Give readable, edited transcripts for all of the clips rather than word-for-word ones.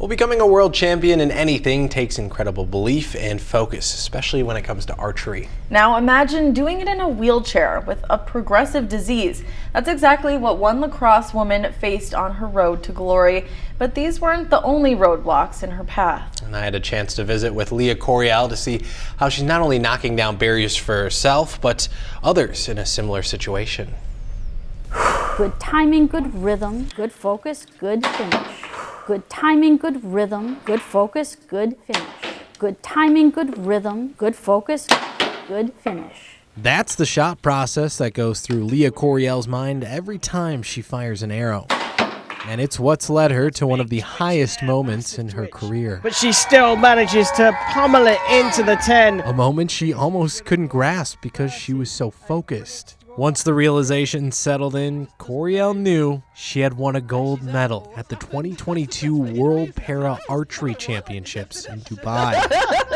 Well, becoming a world champion in anything takes incredible belief and focus, especially when it comes to archery. Now imagine doing it in a wheelchair with a progressive disease. That's exactly what one lacrosse woman faced on her road to glory. But these weren't the only roadblocks in her path. And I had a chance to visit with Lia Coryell to see how she's not only knocking down barriers for herself, but others in a similar situation. Good timing, good rhythm, good focus, good finish. Good timing, good rhythm, good focus, good finish. Good timing, good rhythm, good focus, good finish. That's the shot process that goes through Lia Coryell's mind every time she fires an arrow. And it's what's led her to one of the highest moments in her career. But she still manages to pummel it into the 10. A moment she almost couldn't grasp because she was so focused. Once the realization settled in, Coryell knew she had won a gold medal at the 2022 World Para Archery Championships in Dubai.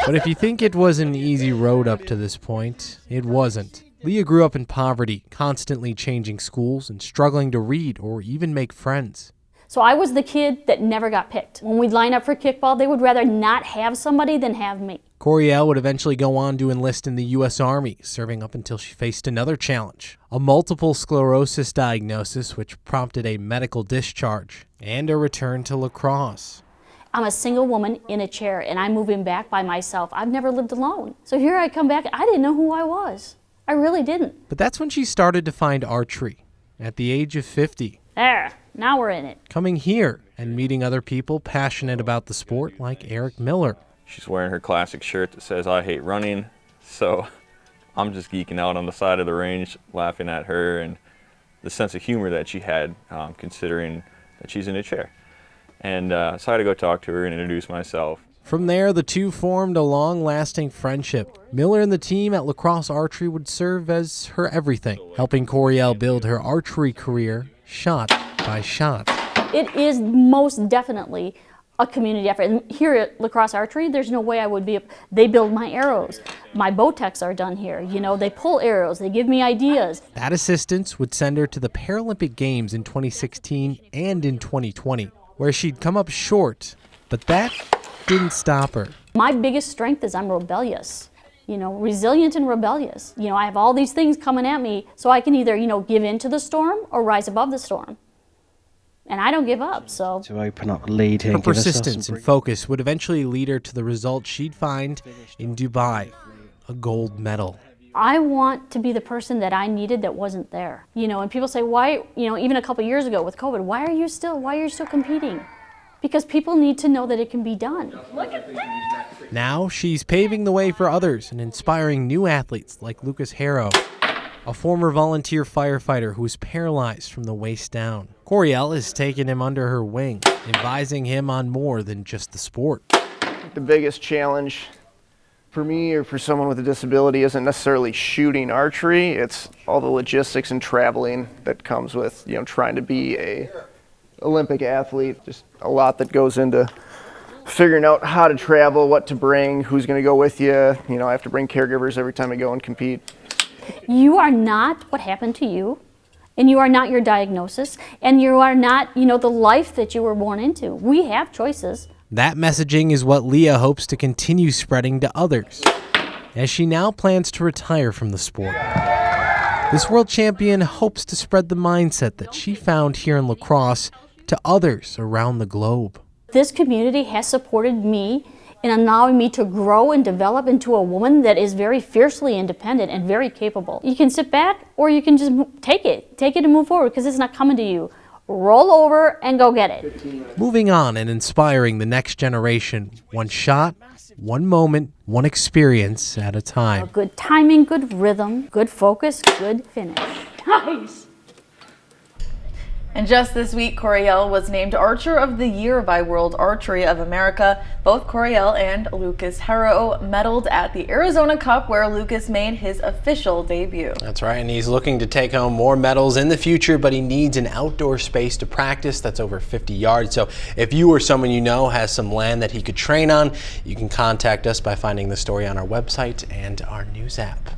But if you think it was an easy road up to this point, it wasn't. Lia grew up in poverty, constantly changing schools and struggling to read or even make friends. So I was the kid that never got picked. When we'd line up for kickball, they would rather not have somebody than have me. Coryell would eventually go on to enlist in the U.S. Army, serving up until she faced another challenge, a multiple sclerosis diagnosis which prompted a medical discharge and a return to lacrosse. I'm a single woman in a chair and I'm moving back by myself. I've never lived alone. So here I come back, I didn't know who I was. I really didn't. But that's when she started to find archery, at the age of 50. There, now we're in it. Coming here and meeting other people passionate about the sport like Eric Miller. She's wearing her classic shirt that says, "I hate running." So I'm just geeking out on the side of the range, laughing at her and the sense of humor that she had, considering that she's in a chair. And so I had to go talk to her and introduce myself. From there, the two formed a long-lasting friendship. Miller and the team at Lacrosse Archery would serve as her everything, helping Coryell build her archery career shot by shot. It is most definitely a community effort. And here at Lacrosse Archery, there's no way I would be. They build my arrows. My Bowtechs are done here. You know, they pull arrows. They give me ideas. That assistance would send her to the Paralympic Games in 2016 and in 2020, where she'd come up short. But that didn't stop her. My biggest strength is I'm rebellious. You know, resilient and rebellious. You know, I have all these things coming at me, so I can either, you know, give in to the storm or rise above the storm. And I don't give up, so. To open up the lead here. Her persistence and focus would eventually lead her to the result she'd find in Dubai, a gold medal. I want to be the person that I needed that wasn't there. You know, and people say, why, you know, even a couple years ago with COVID, why are you still competing? Because people need to know that it can be done. Look at that! Now she's paving the way for others and inspiring new athletes like Lucas Harrow, a former volunteer firefighter who was paralyzed from the waist down. Coryell has taken him under her wing, advising him on more than just the sport. The biggest challenge for me or for someone with a disability isn't necessarily shooting archery. It's all the logistics and traveling that comes with, you know, trying to be a Olympic athlete. Just a lot that goes into figuring out how to travel, what to bring, who's going to go with you. You know, I have to bring caregivers every time I go and compete. You are not what happened to you, and you are not your diagnosis, and you are not, you know, the life that you were born into. We have choices. That messaging is what Lia hopes to continue spreading to others, as she now plans to retire from the sport. This world champion hopes to spread the mindset that she found here in lacrosse to others around the globe. This community has supported me in allowing me to grow and develop into a woman that is very fiercely independent and very capable. You can sit back or you can just take it and move forward because it's not coming to you. Roll over and go get it. Moving on and inspiring the next generation, one shot, one moment, one experience at a time. Good timing, good rhythm, good focus, good finish. Nice. And just this week, Coryell was named Archer of the Year by World Archery of America. Both Coryell and Lucas Harrow medaled at the Arizona Cup, where Lucas made his official debut. That's right, and he's looking to take home more medals in the future, but he needs an outdoor space to practice that's over 50 yards. So if you or someone you know has some land that he could train on, you can contact us by finding the story on our website and our news app.